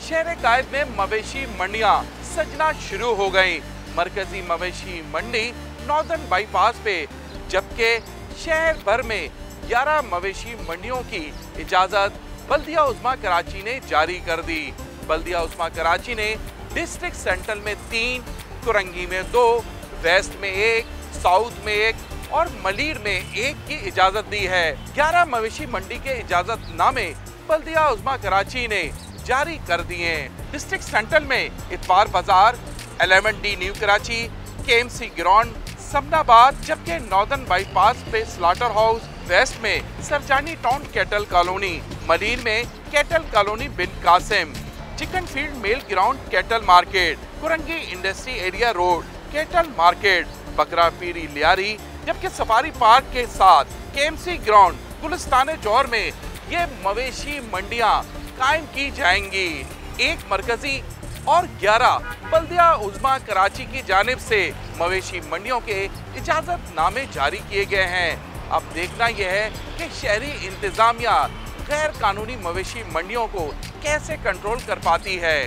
शहर कायद में मवेशी मंडियां सजना शुरू हो गई। मरकजी मवेशी मंडी नॉर्दर्न बाईपास पे, जबकि शहर भर में 11 मवेशी मंडियों की इजाजत बल्दिया उज़्मा कराची ने जारी कर दी। बल्दिया उज़्मा कराची ने डिस्ट्रिक्ट सेंट्रल में 3, कुरंगी में 2, वेस्ट में 1, साउथ में 1 और मलीर में 1 की इजाजत दी है। 11 मवेशी मंडी के इजाजत नामे बल्दिया उज़्मा कराची ने जारी कर दिए। डिस्ट्रिक्ट सेंट्रल में Itwar Bazaar, 11D new Karachi, KMC ground, Samanabad, जबकि नॉर्दर्न बाईपास पे स्लॉटर हाउस, वेस्ट में Surjani town cattle colony, Malir में cattle colony Bin Qasim, chicken field mail ground cattle market, Korangi industry area road cattle market, Bakra Piri Lyari, जबकि सफारी पार्क के साथ KMC ग्राउंड गुलिस्तान जौहर में ये मवेशी मंडियां कायम की जाएंगी। 1 मरकजी और 11 बल्दिया उज़्मा कराची की जानिब से मवेशी मंडियों के इजाजत नामे जारी किए गए हैं। अब देखना यह है कि शहरी इंतजामिया गैर कानूनी मवेशी मंडियों को कैसे कंट्रोल कर पाती है।